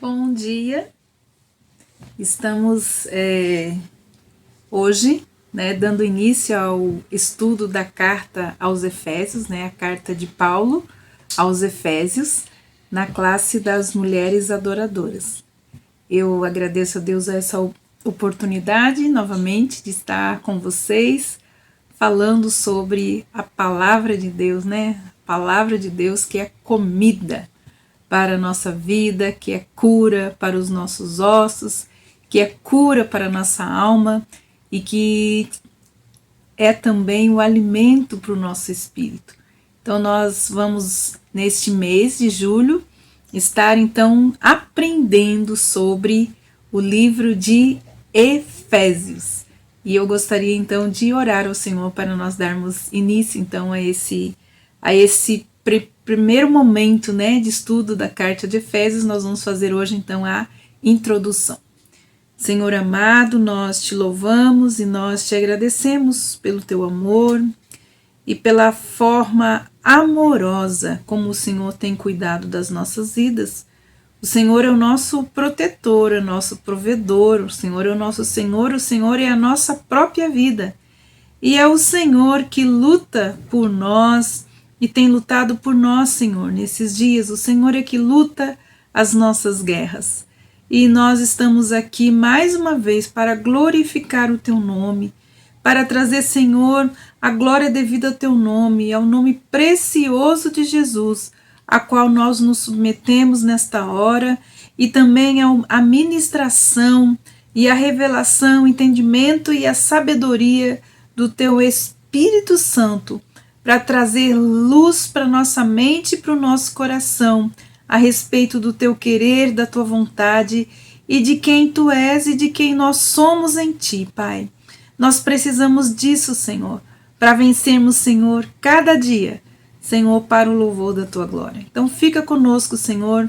Bom dia, estamos hoje dando início ao estudo da carta aos Efésios, a carta de Paulo aos Efésios, na classe das mulheres adoradoras. Eu agradeço a Deus essa oportunidade novamente de estar com vocês, falando sobre a palavra de Deus, A palavra de Deus que é comida para a nossa vida, que é cura para os nossos ossos, que é cura para a nossa alma e que é também o alimento para o nosso espírito. Então nós vamos, neste mês de julho, estar então aprendendo sobre o livro de Efésios. E eu gostaria então de orar ao Senhor para nós darmos início então a esse primeiro momento de estudo da carta de Efésios. Nós vamos fazer hoje então a introdução. Senhor amado, nós te louvamos e nós te agradecemos pelo teu amor e pela forma amorosa como o Senhor tem cuidado das nossas vidas. O Senhor é o nosso protetor, é o nosso provedor, o Senhor é o nosso Senhor, o Senhor é a nossa própria vida. E é o Senhor que luta por nós e tem lutado por nós, Senhor, nesses dias. O Senhor é que luta as nossas guerras. E nós estamos aqui mais uma vez para glorificar o teu nome, para trazer, Senhor, a glória devida ao teu nome, ao nome precioso de Jesus, a qual nós nos submetemos nesta hora, e também a ministração e a revelação, o entendimento e a sabedoria do teu Espírito Santo, para trazer luz para nossa mente e para o nosso coração a respeito do teu querer, da tua vontade e de quem tu és e de quem nós somos em ti, Pai. Nós precisamos disso, Senhor, para vencermos, Senhor, cada dia, Senhor, para o louvor da tua glória. Então fica conosco, Senhor,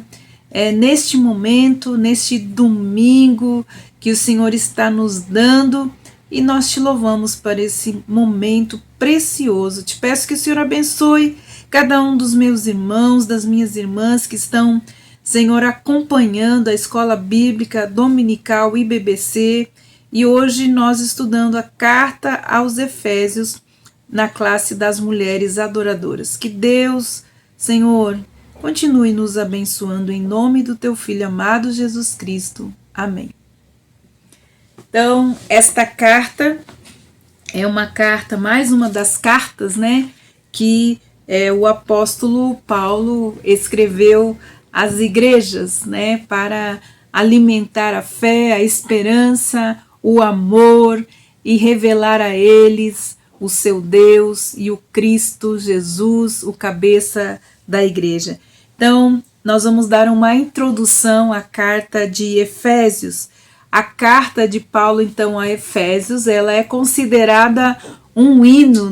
neste momento, neste domingo que o Senhor está nos dando, e nós te louvamos para esse momento precioso. Te peço que o Senhor abençoe cada um dos meus irmãos, das minhas irmãs que estão, Senhor, acompanhando a Escola Bíblica Dominical IBBC, e hoje nós estudando a carta aos Efésios na classe das mulheres adoradoras. Que Deus, Senhor, continue nos abençoando em nome do teu Filho amado Jesus Cristo. Amém. Então, esta carta é uma carta, mais uma das cartas, que o apóstolo Paulo escreveu às igrejas, para alimentar a fé, a esperança, o amor e revelar a eles o seu Deus e o Cristo Jesus, o cabeça da igreja. Então, nós vamos dar uma introdução à carta de Efésios. A carta de Paulo, então, a Efésios, ela é considerada um hino,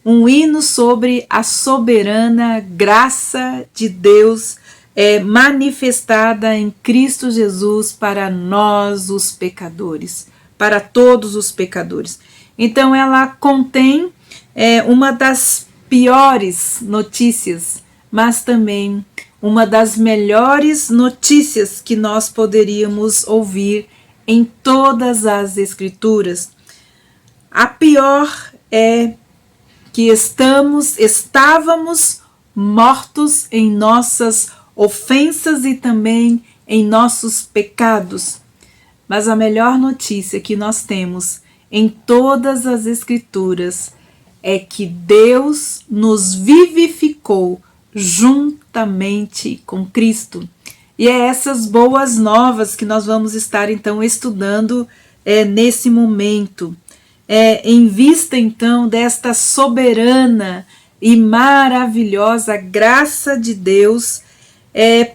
Um hino sobre a soberana graça de Deus manifestada em Cristo Jesus para nós, os pecadores, para todos os pecadores. Então, ela contém uma das piores notícias, mas também uma das melhores notícias que nós poderíamos ouvir em todas as Escrituras. A pior é que estávamos mortos em nossas ofensas e também em nossos pecados. Mas a melhor notícia que nós temos em todas as Escrituras é que Deus nos vivificou juntamente com Cristo. E é essas boas novas que nós vamos estar então estudando nesse momento. Em vista então desta soberana e maravilhosa graça de Deus,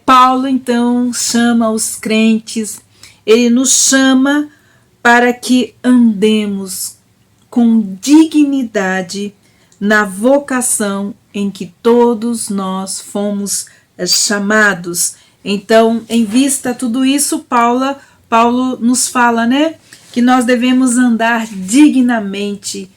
Paulo então chama os crentes, ele nos chama para que andemos com dignidade na vocação em que todos nós fomos chamados. Então, em vista a tudo isso, Paulo nos fala, que nós devemos andar dignamente,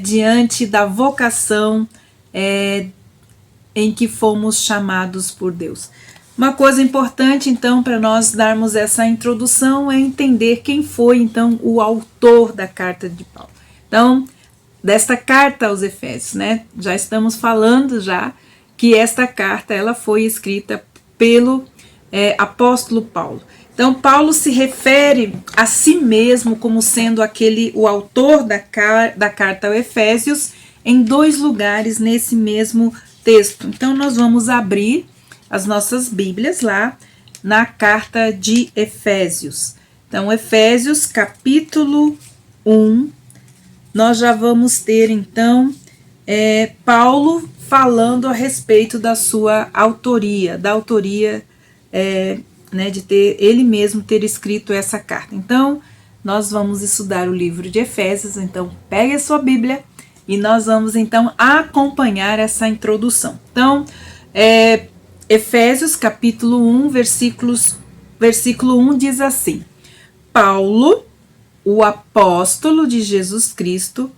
diante da vocação em que fomos chamados por Deus. Uma coisa importante, então, para nós darmos essa introdução é entender quem foi, então, o autor da carta de Paulo. Então, desta carta aos Efésios, né? Já estamos falando já que esta carta ela foi escrita pelo apóstolo Paulo. Então, Paulo se refere a si mesmo como sendo o autor da carta aos Efésios em 2 lugares nesse mesmo texto. Então, nós vamos abrir as nossas Bíblias lá na carta de Efésios. Então, Efésios capítulo 1, nós já vamos ter então Paulo falando a respeito da sua autoria, né, de ele mesmo ter escrito essa carta. Então, nós vamos estudar o livro de Efésios, então pegue a sua Bíblia e nós vamos então acompanhar essa introdução. Então, Efésios capítulo 1, versículo 1 diz assim: Paulo, o apóstolo de Jesus Cristo,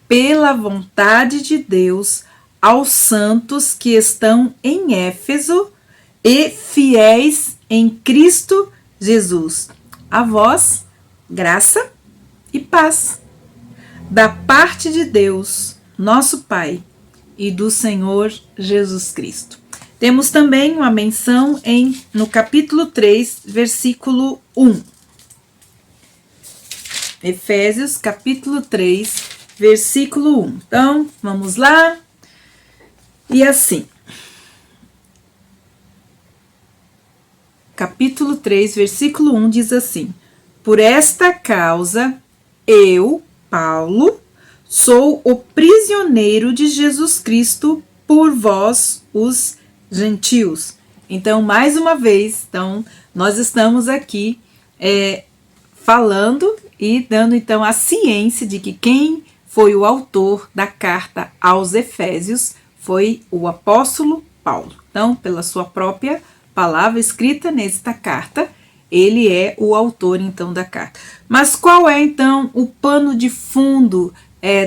pela vontade de Deus, aos santos que estão em Éfeso e fiéis em Cristo Jesus. A vós, graça e paz, da parte de Deus, nosso Pai, e do Senhor Jesus Cristo. Temos também uma menção no capítulo 3, versículo 1. Efésios, capítulo 3, versículo 1. Então, vamos lá. E assim. Capítulo 3, versículo 1 diz assim: Por esta causa, eu, Paulo, sou o prisioneiro de Jesus Cristo por vós, os gentios. Então, mais uma vez, então, nós estamos aqui falando e dando então a ciência de que quem foi o autor da carta aos Efésios foi o apóstolo Paulo. Então, pela sua própria palavra escrita nesta carta, ele é o autor então da carta. Mas qual é então o pano de fundo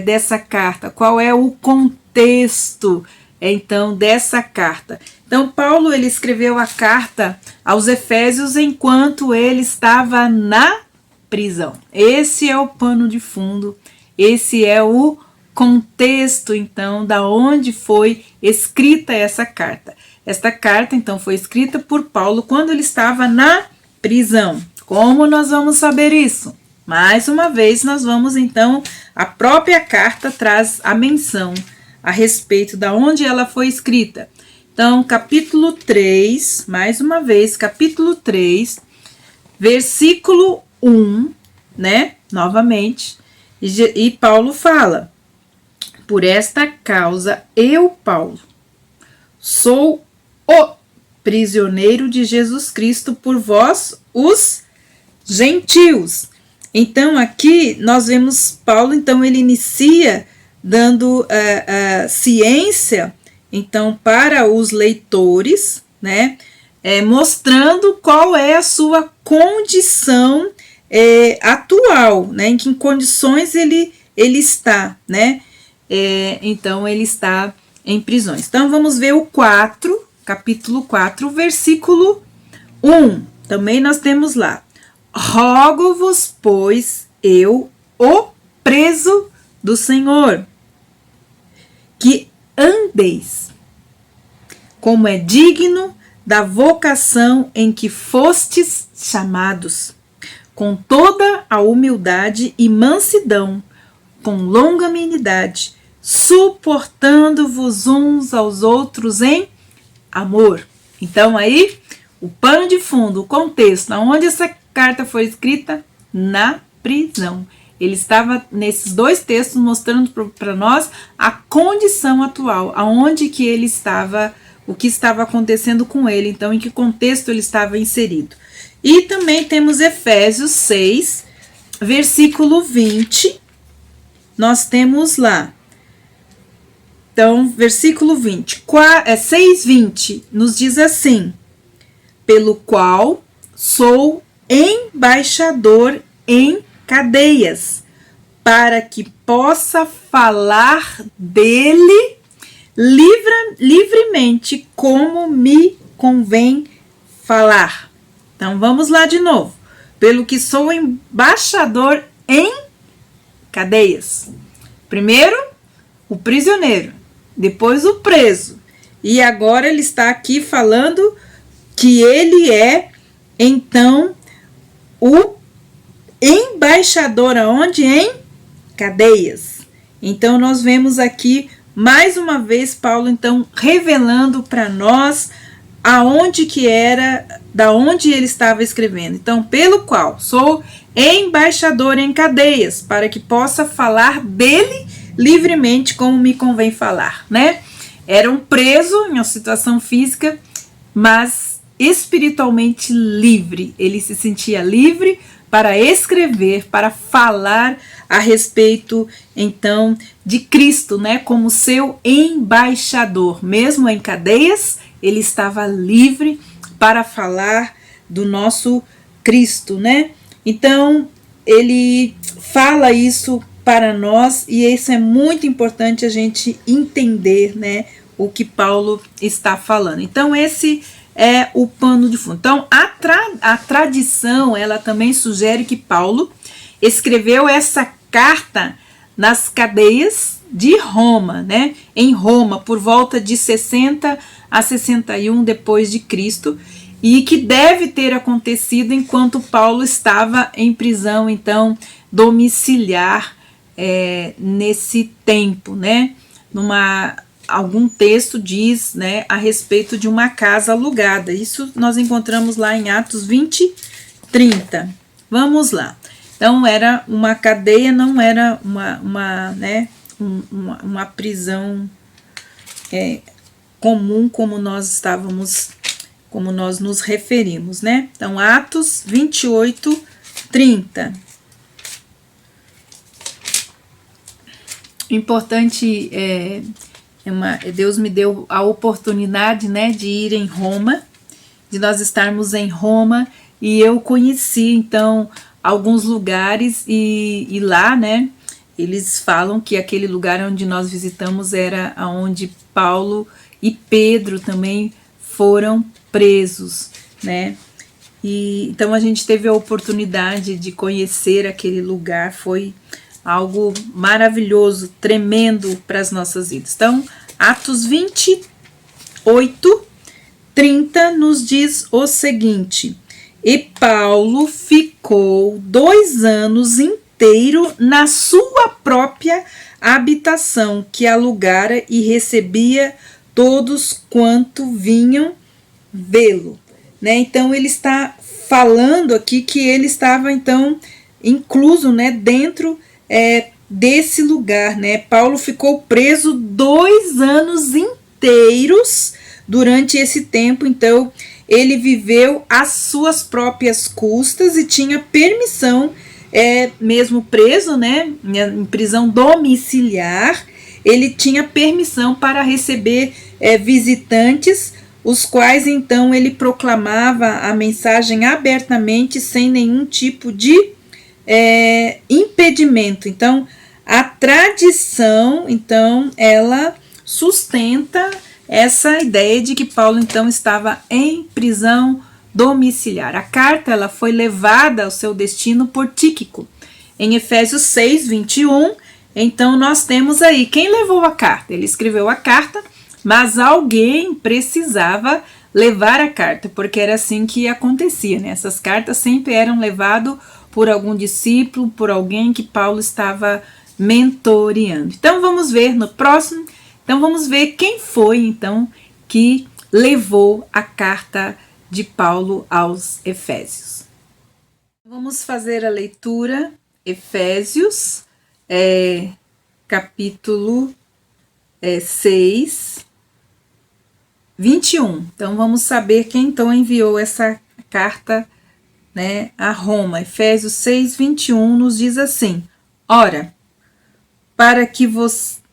dessa carta? Qual é o contexto então dessa carta? Então, Paulo ele escreveu a carta aos Efésios enquanto ele estava na prisão. Esse é o pano de fundo, esse é o contexto, então, da onde foi escrita essa carta. Esta carta, então, foi escrita por Paulo quando ele estava na prisão. Como nós vamos saber isso? Mais uma vez, nós vamos, então, a própria carta traz a menção a respeito da onde ela foi escrita. Então, capítulo 3, mais uma vez, capítulo 3, versículo 1, né? Novamente, e Paulo fala: Por esta causa, eu, Paulo, sou o prisioneiro de Jesus Cristo por vós, os gentios. Então, aqui nós vemos Paulo, então, ele inicia dando ciência, então, para os leitores, né, mostrando qual é a sua condição atual, né, em que condições ele está, né, então ele está em prisões. Então, vamos ver o 4, capítulo 4, versículo 1, também nós temos lá: Rogo-vos, pois, eu, o preso do Senhor, que andeis como é digno da vocação em que fostes chamados, com toda a humildade e mansidão, com longanimidade, suportando-vos uns aos outros em amor. Então aí, o pano de fundo, o contexto, onde essa carta foi escrita? Na prisão. Ele estava nesses 2 textos mostrando para nós a condição atual, aonde que ele estava, o que estava acontecendo com ele, então em que contexto ele estava inserido. E também temos Efésios 6, versículo 20, nós temos lá. Então, versículo 20, 6:20 nos diz assim: Pelo qual sou embaixador em cadeias, para que possa falar dele livremente, como me convém falar. Então vamos lá de novo. Pelo que sou embaixador em cadeias. Primeiro, o prisioneiro, depois o preso. E agora ele está aqui falando que ele é, então, o embaixador aonde? Em cadeias. Então nós vemos aqui mais uma vez Paulo então revelando para nós aonde que era, da onde ele estava escrevendo. Então, pelo qual sou embaixador em cadeias, para que possa falar dele livremente como me convém falar, né? Era um preso em uma situação física, mas espiritualmente livre. Ele se sentia livre para escrever, para falar a respeito, então, de Cristo, né? Como seu embaixador. Mesmo em cadeias, ele estava livre para falar do nosso Cristo, né? Então, ele fala isso para nós e isso é muito importante a gente entender, né? O que Paulo está falando. Então, esse é o pano de fundo. Então, a tradição, ela também sugere que Paulo escreveu essa carta nas cadeias de Roma, né? Em Roma, por volta de 60 a 61 depois de Cristo, e que deve ter acontecido enquanto Paulo estava em prisão, então, domiciliar nesse tempo, né? Algum texto diz, né, a respeito de uma casa alugada. Isso nós encontramos lá em Atos 20, 30. Vamos lá. Então, era uma cadeia, não era uma prisão comum como nós nos referimos, né? Então, Atos 28, 30. Importante Deus me deu a oportunidade, né, de ir em Roma, de nós estarmos em Roma, e eu conheci, então, alguns lugares, e lá, né, eles falam que aquele lugar onde nós visitamos era onde Paulo e Pedro também foram presos, né, e então a gente teve a oportunidade de conhecer aquele lugar, foi algo maravilhoso, tremendo para as nossas vidas. Então, Atos 28, 30 nos diz o seguinte: e Paulo ficou 2 anos inteiro na sua própria habitação, que alugara e recebia todos quanto vinham vê-lo. Né? Então, ele está falando aqui que ele estava, então, incluso, né, dentro desse lugar, né? Paulo ficou preso 2 anos inteiros durante esse tempo, então ele viveu às suas próprias custas e tinha permissão, mesmo preso, né, em prisão domiciliar, ele tinha permissão para receber visitantes, os quais então ele proclamava a mensagem abertamente, sem nenhum tipo de impedimento. Então, a tradição, então, ela sustenta essa ideia de que Paulo, então, estava em prisão domiciliar. A carta, ela foi levada ao seu destino por Tíquico. Em Efésios 6, 21, então, nós temos aí, quem levou a carta? Ele escreveu a carta, mas alguém precisava levar a carta, porque era assim que acontecia, né? Essas cartas sempre eram levadas por algum discípulo, por alguém que Paulo estava mentoreando. Então, vamos ver no próximo. Então, vamos ver quem foi, então, que levou a carta de Paulo aos Efésios. Vamos fazer a leitura, Efésios, capítulo 6, 21. Então, vamos saber quem, então, enviou essa carta, né, a Roma. Efésios 6, 21 nos diz assim: ora, para que vos...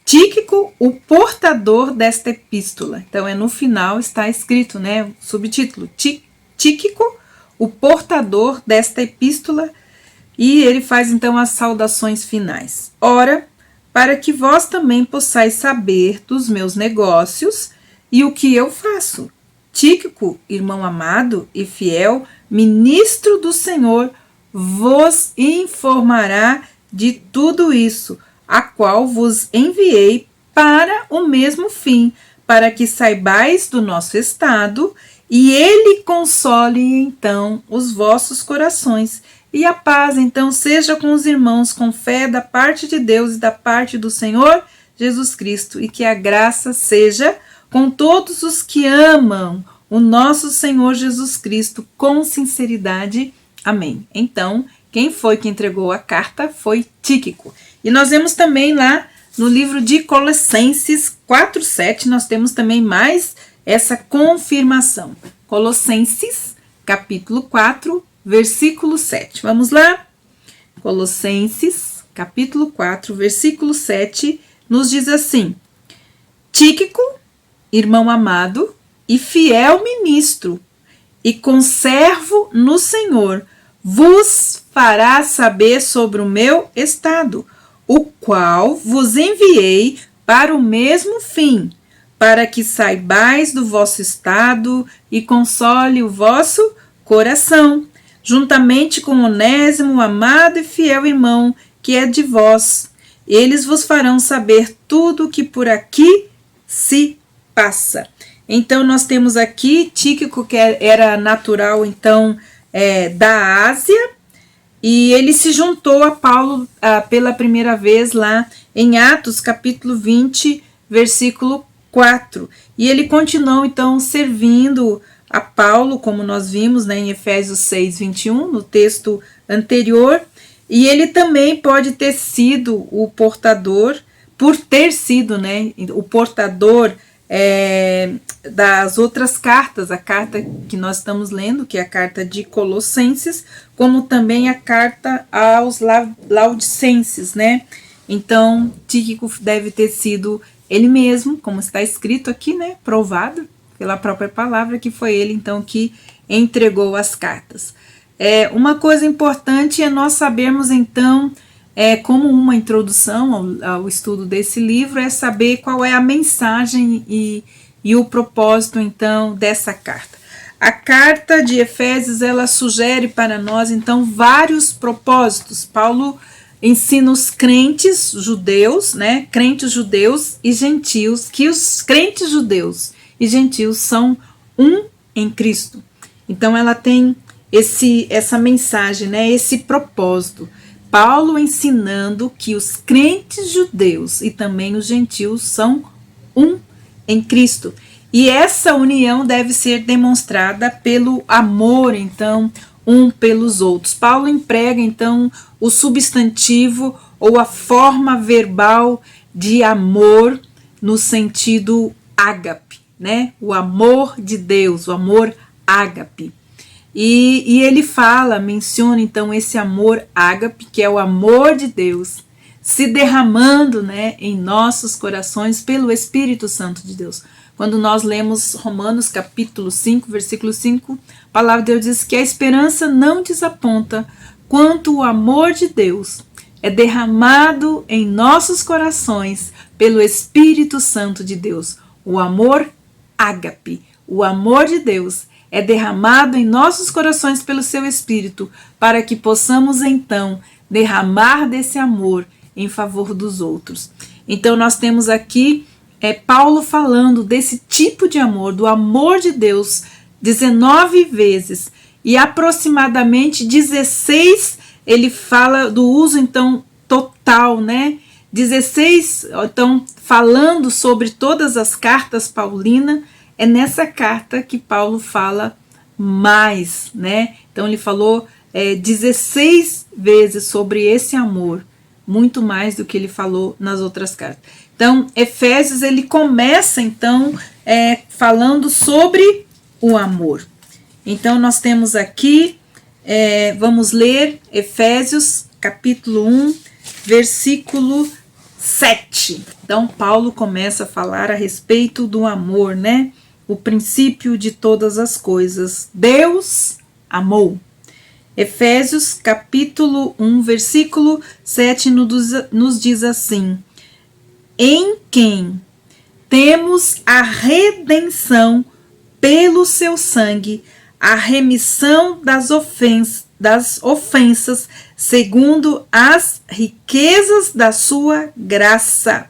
Tíquico, o portador desta epístola. Então, no final está escrito, né, o subtítulo, Tíquico, o portador desta epístola, e ele faz então as saudações finais. Ora, para que vós também possais saber dos meus negócios e o que eu faço. Tíquico, irmão amado e fiel, ministro do Senhor, vos informará de tudo isso, a qual vos enviei para o mesmo fim, para que saibais do nosso estado, e ele console então os vossos corações. E a paz então seja com os irmãos, com fé da parte de Deus e da parte do Senhor Jesus Cristo, e que a graça seja com todos os que amam o nosso Senhor Jesus Cristo com sinceridade. Amém. Então, quem foi que entregou a carta foi Tíquico. E nós vemos também lá no livro de Colossenses 4:7, nós temos também mais essa confirmação. Colossenses, capítulo 4, versículo 7. Vamos lá? Colossenses, capítulo 4, versículo 7, nos diz assim: Tíquico, irmão amado e fiel ministro, e conservo no Senhor, vos fará saber sobre o meu estado, o qual vos enviei para o mesmo fim, para que saibais do vosso estado e console o vosso coração, juntamente com Onésimo, amado e fiel irmão, que é de vós. Eles vos farão saber tudo o que por aqui se passa. Então, nós temos aqui Tíquico, que era natural, então, da Ásia, e ele se juntou a Paulo pela primeira vez lá em Atos, capítulo 20, versículo 4. E ele continuou, então, servindo a Paulo, como nós vimos, né, em Efésios 6, 21, no texto anterior. E ele também pode ter sido o portador, por ter sido, né, o portador das outras cartas, a carta que nós estamos lendo, que é a carta de Colossenses, como também a carta aos Laodicenses, né? Então, Tíquico deve ter sido ele mesmo, como está escrito aqui, né? Provado pela própria palavra, que foi ele, então, que entregou as cartas. Uma coisa importante é nós sabermos, então, como uma introdução ao estudo desse livro, é saber qual é a mensagem e o propósito, então, dessa carta. A carta de Efésios, ela sugere para nós, então, vários propósitos. Paulo ensina os crentes judeus, né, crentes judeus e gentios, que os crentes judeus e gentios são um em Cristo. Então, ela tem essa mensagem, né, esse propósito. Paulo ensinando que os crentes judeus e também os gentios são um em Cristo. E essa união deve ser demonstrada pelo amor, então, um pelos outros. Paulo emprega, então, o substantivo ou a forma verbal de amor no sentido ágape, né? O amor de Deus, o amor ágape. E ele menciona então esse amor ágape, que é o amor de Deus, se derramando, né, em nossos corações pelo Espírito Santo de Deus. Quando nós lemos Romanos capítulo 5, versículo 5, a palavra de Deus diz que a esperança não desaponta, quanto o amor de Deus é derramado em nossos corações pelo Espírito Santo de Deus. O amor ágape, o amor de Deus é derramado em nossos corações pelo seu Espírito, para que possamos então derramar desse amor em favor dos outros. Então nós temos aqui Paulo falando desse tipo de amor, do amor de Deus, 19 vezes, e aproximadamente 16 ele fala do uso então total, né? 16, então, falando sobre todas as cartas paulinas, é nessa carta que Paulo fala mais, né? Então ele falou 16 vezes sobre esse amor, muito mais do que ele falou nas outras cartas. Então, Efésios, ele começa, então, falando sobre o amor. Então, nós temos aqui, vamos ler Efésios, capítulo 1, versículo 7. Então, Paulo começa a falar a respeito do amor, né? O princípio de todas as coisas. Deus amou. Efésios, capítulo 1, versículo 7, nos diz assim: em quem temos a redenção pelo seu sangue a remissão das ofensas, segundo as riquezas da sua graça,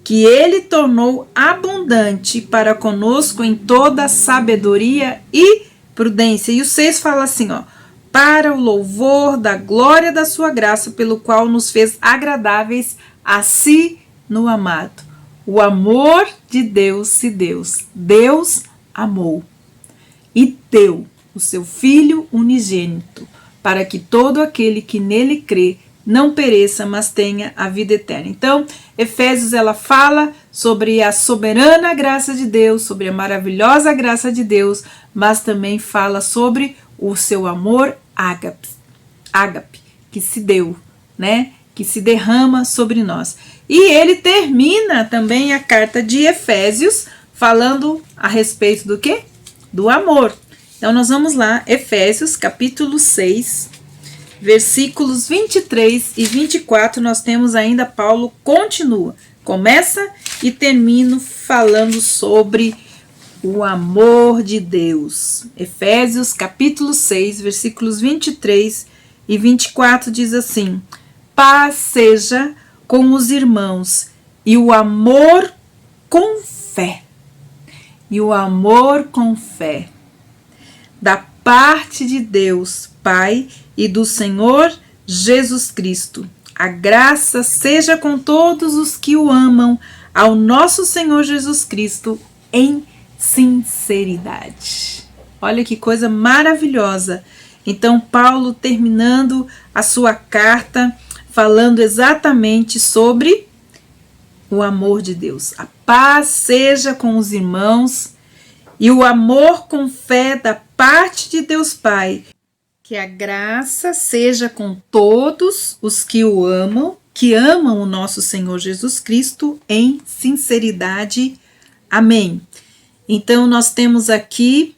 que ele tornou abundante para conosco em toda sabedoria e prudência. E o 6 fala assim, ó, para o louvor da glória da sua graça, pelo qual nos fez agradáveis a si no amado. O amor de Deus se deu. Deus amou e deu o seu Filho unigênito, para que todo aquele que nele crê não pereça, mas tenha a vida eterna. Então, Efésios, ela fala sobre a soberana graça de Deus, sobre a maravilhosa graça de Deus, mas também fala sobre o seu amor ágape, que se deu, né? Que se derrama sobre nós. E ele termina também a carta de Efésios falando a respeito do quê? Do amor. Então, nós vamos lá, Efésios, capítulo 6, versículos 23 e 24, nós temos ainda, Paulo começa e termina falando sobre o amor de Deus. Efésios, capítulo 6, versículos 23 e 24 diz assim: paz seja com os irmãos e o amor com fé. E o amor com fé. Da parte de Deus, Pai, e do Senhor Jesus Cristo. A graça seja com todos os que o amam, ao nosso Senhor Jesus Cristo, em sinceridade. Olha que coisa maravilhosa. Então, Paulo terminando a sua carta, falando exatamente sobre o amor de Deus. A paz seja com os irmãos e o amor com fé da parte de Deus Pai. Que a graça seja com todos os que o amam, que amam o nosso Senhor Jesus Cristo em sinceridade. Amém. Então, nós temos aqui,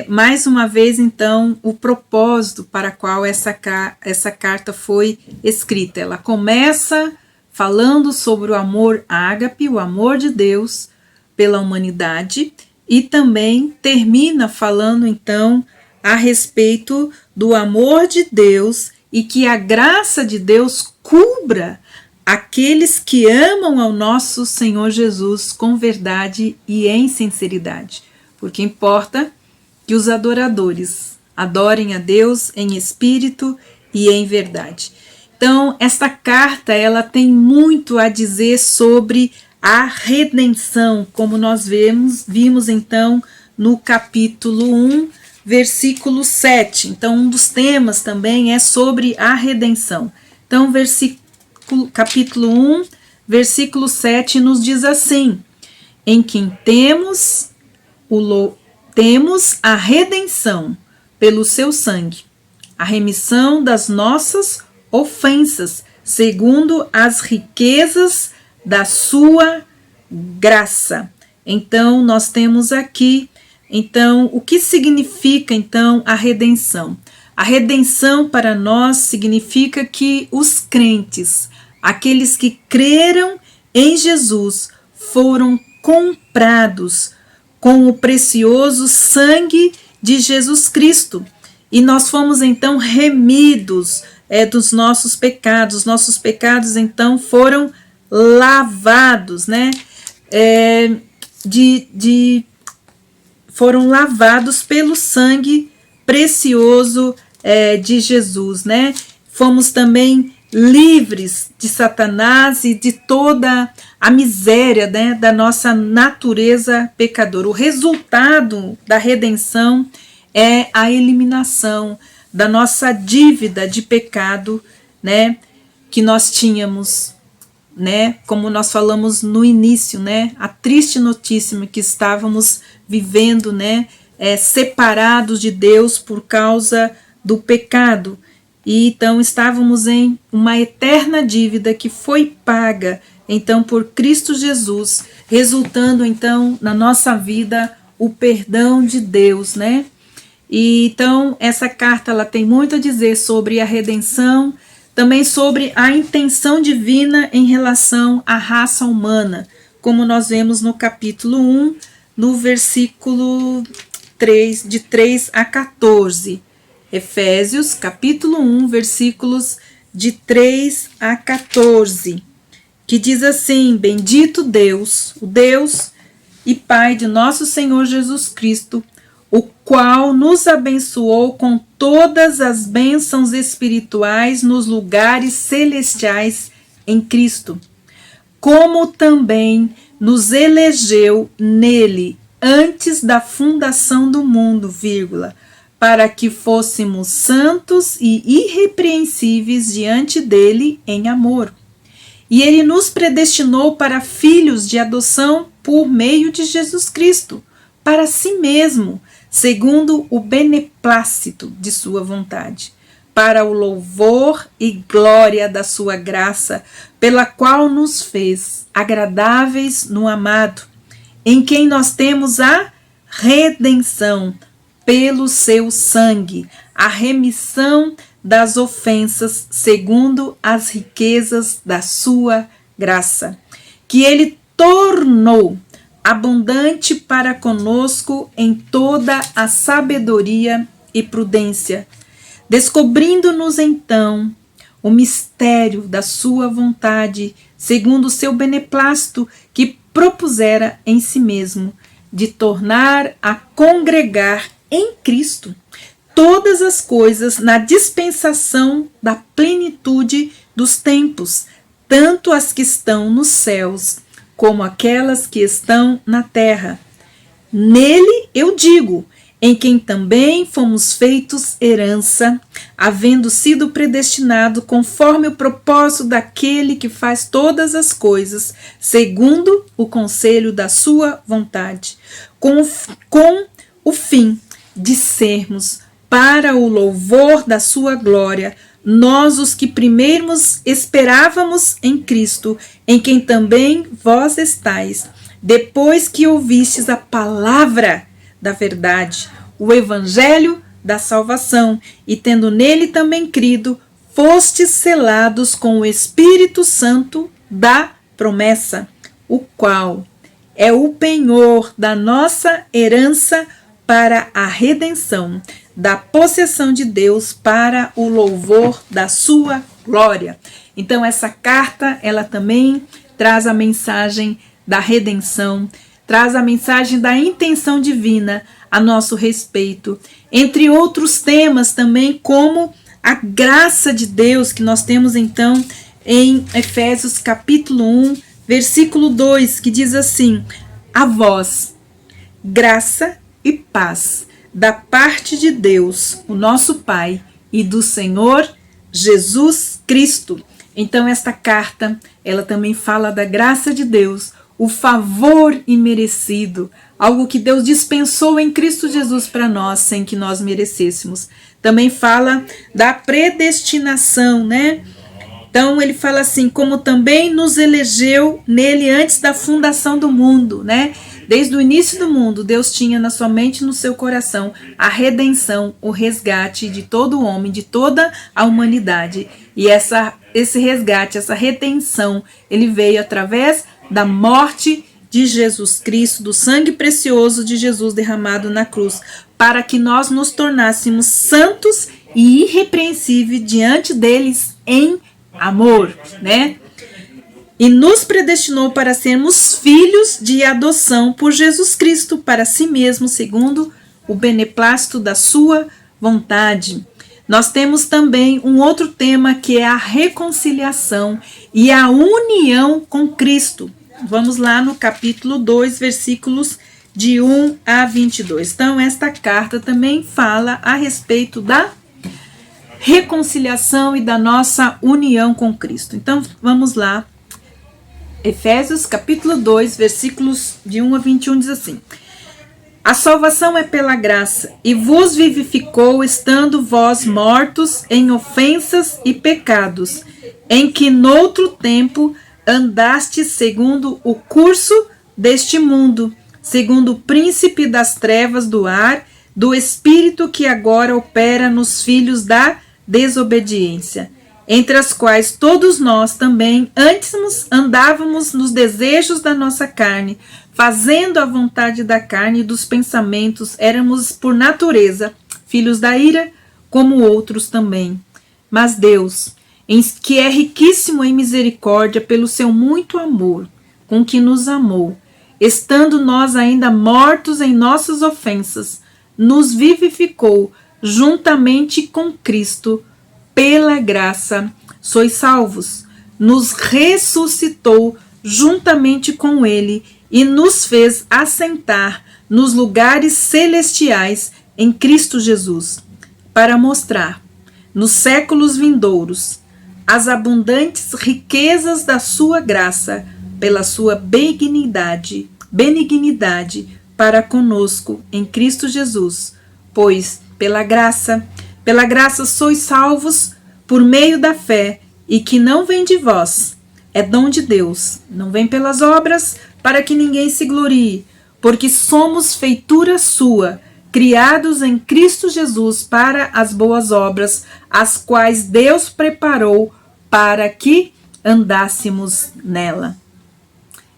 mais uma vez, então, o propósito para qual essa carta foi escrita. Ela começa falando sobre o amor ágape, o amor de Deus pela humanidade, e também termina falando, então, a respeito do amor de Deus e que a graça de Deus cubra aqueles que amam ao nosso Senhor Jesus com verdade e em sinceridade, porque importa que os adoradores adorem a Deus em espírito e em verdade. Então, esta carta, ela tem muito a dizer sobre a redenção, como nós vimos então no capítulo 1, versículo 7. Então, um dos temas também é sobre a redenção. Então, capítulo 1, versículo 7 nos diz assim: em quem temos a redenção pelo seu sangue, a remissão das nossas ofensas, segundo as riquezas da sua graça. Então, nós temos aqui, então, o que significa, então, a redenção? A redenção para nós significa que os crentes, aqueles que creram em Jesus, foram comprados com o precioso sangue de Jesus Cristo. E nós fomos, então, remidos dos nossos pecados. Nossos pecados, então, foram lavados, né? Foram lavados pelo sangue precioso de Jesus, né? Fomos também livres de Satanás e de toda a miséria, né, da nossa natureza pecadora. O resultado da redenção é a eliminação da nossa dívida de pecado, né, que nós tínhamos, né, como nós falamos no início, né, a triste notícia que estávamos vivendo, né, separados de Deus por causa do pecado. E então estávamos em uma eterna dívida que foi paga, então, por Cristo Jesus, resultando então na nossa vida o perdão de Deus, né? E então essa carta, ela tem muito a dizer sobre a redenção, também sobre a intenção divina em relação à raça humana, como nós vemos no capítulo 1, no versículo 3, de 3 a 14. Efésios, capítulo 1, versículos de 3 a 14, que diz assim: Bendito Deus, o Deus e Pai de nosso Senhor Jesus Cristo, o qual nos abençoou com todas as bênçãos espirituais nos lugares celestiais em Cristo, como também nos elegeu nele antes da fundação do mundo, para que fôssemos santos e irrepreensíveis diante dele em amor. E ele nos predestinou para filhos de adoção por meio de Jesus Cristo, para si mesmo, segundo o beneplácito de sua vontade, para o louvor e glória da sua graça, pela qual nos fez agradáveis no amado, em quem nós temos a redenção pelo seu sangue, a remissão das ofensas segundo as riquezas da sua graça, que ele tornou abundante para conosco em toda a sabedoria e prudência, descobrindo-nos então o mistério da sua vontade, segundo o seu beneplácito que propusera em si mesmo, de tornar a congregar em Cristo todas as coisas na dispensação da plenitude dos tempos, tanto as que estão nos céus, como aquelas que estão na terra. Nele eu digo, em quem também fomos feitos herança, havendo sido predestinado conforme o propósito daquele que faz todas as coisas, segundo o conselho da sua vontade, com o fim de sermos, para o louvor da sua glória, nós os que primeiros esperávamos em Cristo, em quem também vós estáis, depois que ouvistes a palavra da verdade, o evangelho da salvação, e tendo nele também crido, fostes selados com o Espírito Santo da promessa, o qual é o penhor da nossa herança para a redenção da possessão de Deus, para o louvor da sua glória. Então essa carta, ela também traz a mensagem da redenção, traz a mensagem da intenção divina a nosso respeito, entre outros temas também, como a graça de Deus, que nós temos então em Efésios capítulo 1, versículo 2, que diz assim: a vós, graça e paz da parte de Deus, o nosso Pai, e do Senhor Jesus Cristo. Então esta carta, ela também fala da graça de Deus, o favor imerecido, algo que Deus dispensou em Cristo Jesus para nós, sem que nós merecêssemos. Também fala da predestinação, né? Então ele fala assim, como também nos elegeu nele antes da fundação do mundo, né? Desde o início do mundo, Deus tinha na sua mente e no seu coração a redenção, o resgate de todo o homem, de toda a humanidade. E esse resgate, essa redenção, ele veio através da morte de Jesus Cristo, do sangue precioso de Jesus derramado na cruz, para que nós nos tornássemos santos e irrepreensíveis diante deles em amor, né? E nos predestinou para sermos filhos de adoção por Jesus Cristo para si mesmo, segundo o beneplácito da sua vontade. Nós temos também um outro tema, que é a reconciliação e a união com Cristo. Vamos lá no capítulo 2, versículos de 1 a 22. Então, esta carta também fala a respeito da reconciliação e da nossa união com Cristo. Então, vamos lá. Efésios capítulo 2, versículos de 1 a 21 diz assim: a salvação é pela graça, e vos vivificou, estando vós mortos em ofensas e pecados, em que noutro tempo andastes segundo o curso deste mundo, segundo o príncipe das trevas do ar, do espírito que agora opera nos filhos da desobediência, entre as quais todos nós também antes andávamos nos desejos da nossa carne, fazendo a vontade da carne e dos pensamentos, éramos por natureza filhos da ira, como outros também. Mas Deus, que é riquíssimo em misericórdia pelo seu muito amor, com que nos amou, estando nós ainda mortos em nossas ofensas, nos vivificou juntamente com Cristo. Pela graça sois salvos, nos ressuscitou juntamente com ele e nos fez assentar nos lugares celestiais em Cristo Jesus, para mostrar nos séculos vindouros as abundantes riquezas da sua graça, pela sua benignidade para conosco em Cristo Jesus. Pois pela graça sois salvos por meio da fé, e que não vem de vós, é dom de Deus, não vem pelas obras, para que ninguém se glorie, porque somos feitura sua, criados em Cristo Jesus para as boas obras, as quais Deus preparou para que andássemos nela.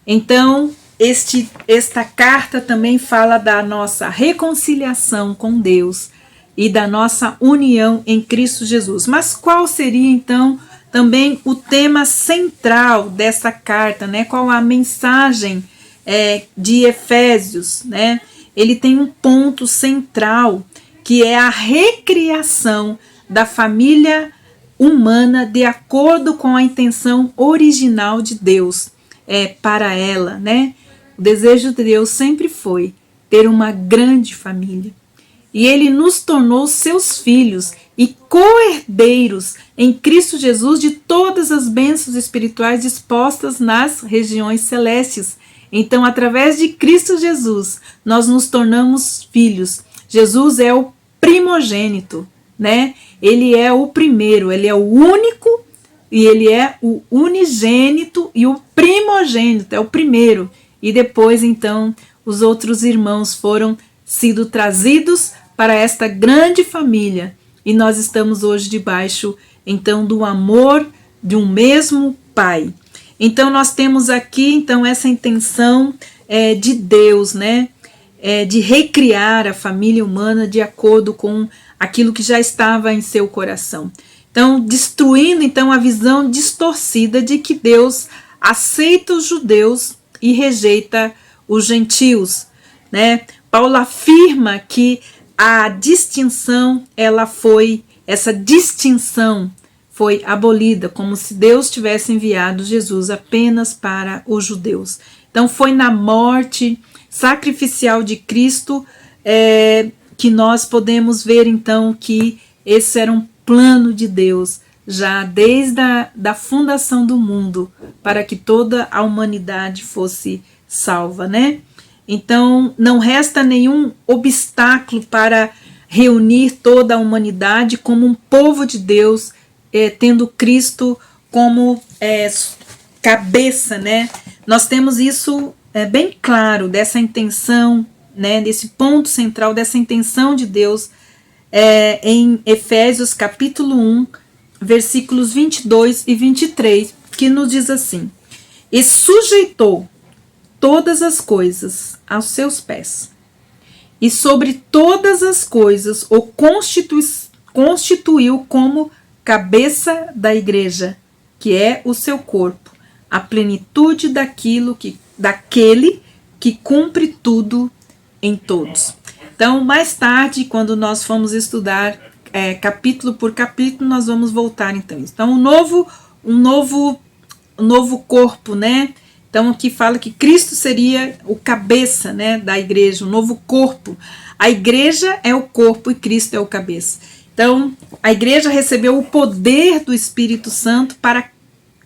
Então, esta carta também fala da nossa reconciliação com Deus e da nossa união em Cristo Jesus. Mas qual seria então também o tema central dessa carta, né? Qual a mensagem de Efésios, né? Ele tem um ponto central, que é a recriação da família humana de acordo com a intenção original de Deus para ela, né? O desejo de Deus sempre foi ter uma grande família. E ele nos tornou seus filhos e co-herdeiros em Cristo Jesus de todas as bênçãos espirituais dispostas nas regiões celestes. Então, através de Cristo Jesus, nós nos tornamos filhos. Jesus é o primogênito, né? Ele é o primeiro, ele é o único e ele é o unigênito e o primogênito, é o primeiro. E depois, então, os outros irmãos foram sido trazidos para esta grande família. E nós estamos hoje debaixo, então, do amor de um mesmo Pai. Então, nós temos aqui, então, essa intenção de Deus, né? De recriar a família humana de acordo com aquilo que já estava em seu coração. Então, destruindo, então, a visão distorcida de que Deus aceita os judeus e rejeita os gentios, né? Paulo afirma que a distinção, essa distinção foi abolida, como se Deus tivesse enviado Jesus apenas para os judeus. Então foi na morte sacrificial de Cristo que nós podemos ver então que esse era um plano de Deus, já desde a fundação do mundo, para que toda a humanidade fosse salva, né? Então, não resta nenhum obstáculo para reunir toda a humanidade como um povo de Deus, tendo Cristo como cabeça, né? Nós temos isso bem claro, dessa intenção, né? Desse ponto central, dessa intenção de Deus, em Efésios capítulo 1, versículos 22 e 23, que nos diz assim: e sujeitou todas as coisas aos seus pés, e sobre todas as coisas o constituiu como cabeça da igreja, que é o seu corpo, a plenitude daquele que cumpre tudo em todos. Então, mais tarde, quando nós formos estudar capítulo por capítulo, nós vamos voltar então. Então, um novo corpo, né? Então, aqui fala que Cristo seria o cabeça, né, da igreja, o novo corpo. A igreja é o corpo e Cristo é o cabeça. Então, a igreja recebeu o poder do Espírito Santo para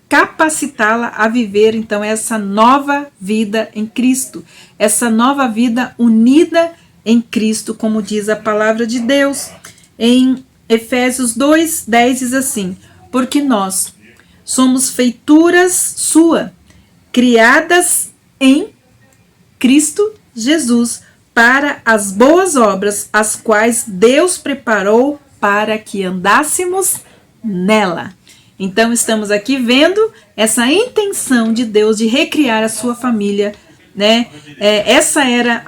capacitá-la a viver, então, essa nova vida em Cristo. Essa nova vida unida em Cristo, como diz a palavra de Deus. Em Efésios 2, 10 diz assim: porque nós somos feituras sua, criadas em Cristo Jesus para as boas obras, as quais Deus preparou para que andássemos nela. Então estamos aqui vendo essa intenção de Deus de recriar a sua família, né? Essa era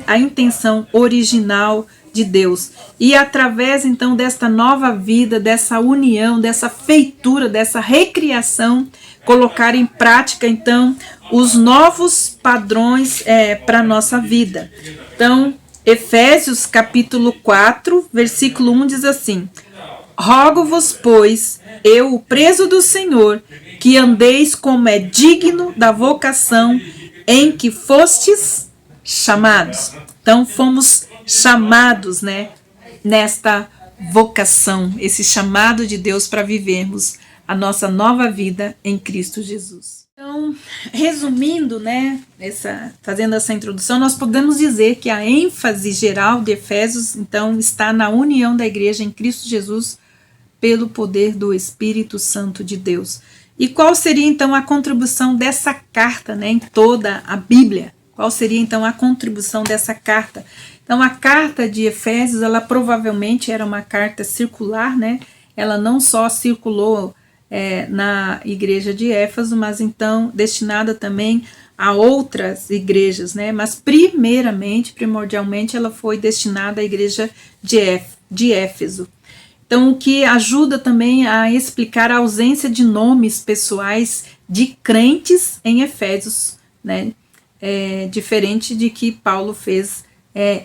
a intenção original de Deus. E através então desta nova vida, dessa união, dessa feitura, dessa recriação, colocar em prática então os novos padrões para a nossa vida. Então, Efésios capítulo 4, versículo 1 diz assim: rogo-vos, pois, eu, o preso do Senhor, que andeis como é digno da vocação em que fostes chamados. Então, fomos chamados, né, nesta vocação, esse chamado de Deus para vivermos a nossa nova vida em Cristo Jesus. Então, resumindo, né, fazendo essa introdução, nós podemos dizer que a ênfase geral de Efésios, então, está na união da igreja em Cristo Jesus pelo poder do Espírito Santo de Deus. E qual seria, então, a contribuição dessa carta, né, em toda a Bíblia? Qual seria, então, a contribuição dessa carta? Então, a carta de Efésios, ela provavelmente era uma carta circular, né? Ela não só circulou na igreja de Éfeso, mas então destinada também a outras igrejas, né? Mas primordialmente, ela foi destinada à igreja de Éfeso. Então, o que ajuda também a explicar a ausência de nomes pessoais de crentes em Efésios, né? Diferente de que Paulo fez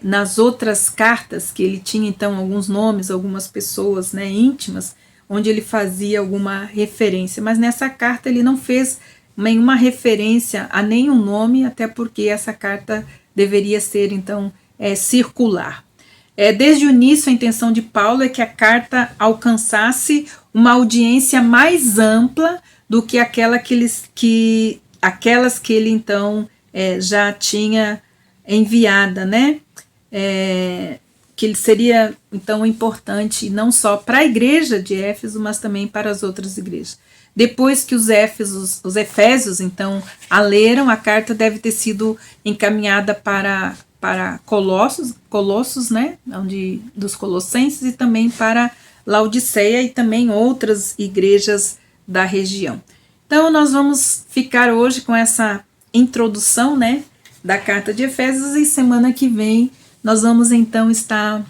nas outras cartas, que ele tinha então alguns nomes, algumas pessoas, né, íntimas, onde ele fazia alguma referência, mas nessa carta ele não fez nenhuma referência a nenhum nome, até porque essa carta deveria ser então circular. Desde o início a intenção de Paulo é que a carta alcançasse uma audiência mais ampla do que aquelas que ele então já tinha enviada, né? Que ele seria então importante não só para a igreja de Éfeso, mas também para as outras igrejas. Depois que os Efésios então a leram, a carta deve ter sido encaminhada para Colossos, né? Dos Colossenses, e também para Laodiceia e também outras igrejas da região. Então nós vamos ficar hoje com essa introdução, né, da carta de Efésios, e semana que vem nós vamos então estar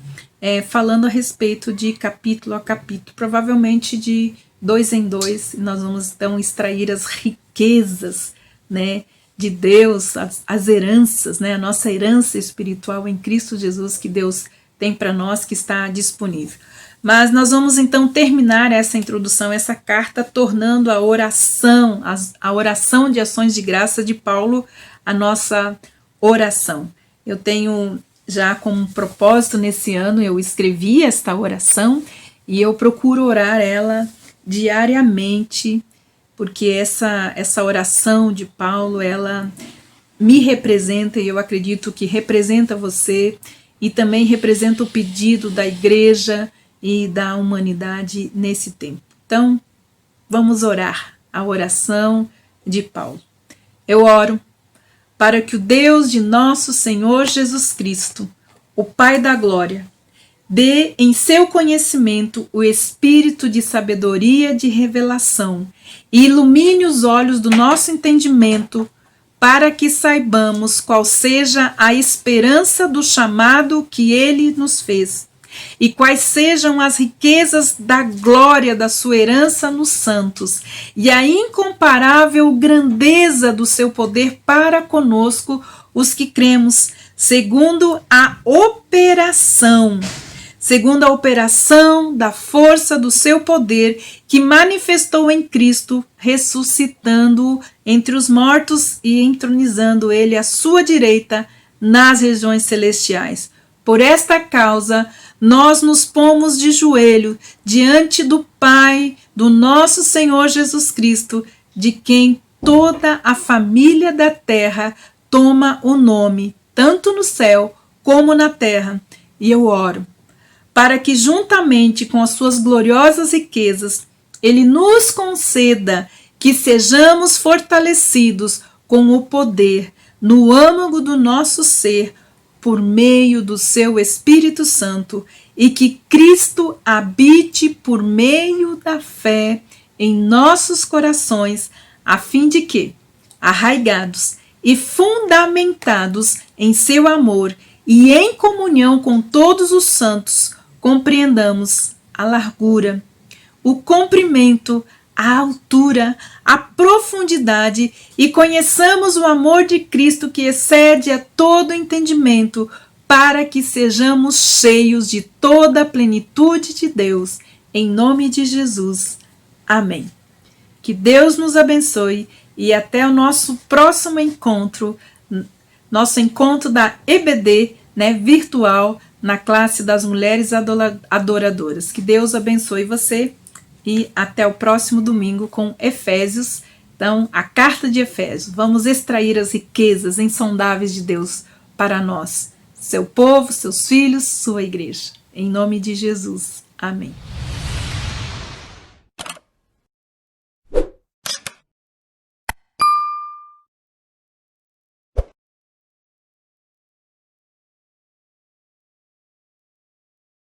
falando a respeito de capítulo a capítulo, provavelmente de 2 em 2, nós vamos então extrair as riquezas, né, de Deus, as heranças, né, a nossa herança espiritual em Cristo Jesus que Deus tem para nós, que está disponível. Mas nós vamos então terminar essa introdução, essa carta, tornando a oração de ações de graça de Paulo a nossa oração. Eu tenho já como propósito nesse ano, eu escrevi esta oração e eu procuro orar ela diariamente, porque essa oração de Paulo, ela me representa, e eu acredito que representa você, e também representa o pedido da igreja e da humanidade nesse tempo. Então, vamos orar a oração de Paulo. Eu oro para que o Deus de nosso Senhor Jesus Cristo, o Pai da glória, dê em seu conhecimento o espírito de sabedoria e de revelação e ilumine os olhos do nosso entendimento para que saibamos qual seja a esperança do chamado que ele nos fez e quais sejam as riquezas da glória da sua herança nos santos, e a incomparável grandeza do seu poder para conosco, os que cremos, segundo a operação da força do seu poder, que manifestou em Cristo, ressuscitando-o entre os mortos e entronizando ele à sua direita nas regiões celestiais. Por esta causa, nós nos pomos de joelho diante do Pai do nosso Senhor Jesus Cristo, de quem toda a família da terra toma o nome, tanto no céu como na terra. E eu oro para que, juntamente com as suas gloriosas riquezas, ele nos conceda que sejamos fortalecidos com o poder no âmago do nosso ser, por meio do seu Espírito Santo, e que Cristo habite por meio da fé em nossos corações, a fim de que, arraigados e fundamentados em seu amor e em comunhão com todos os santos, compreendamos a largura, o comprimento, a altura, a profundidade e conheçamos o amor de Cristo que excede a todo entendimento, para que sejamos cheios de toda a plenitude de Deus. Em nome de Jesus. Amém. Que Deus nos abençoe e até o nosso próximo encontro da EBD, virtual, na classe das Mulheres Adoradoras. Que Deus abençoe você e até o próximo domingo com Efésios. Então, a carta de Efésios. Vamos extrair as riquezas insondáveis de Deus para nós, seu povo, seus filhos, sua igreja. Em nome de Jesus. Amém.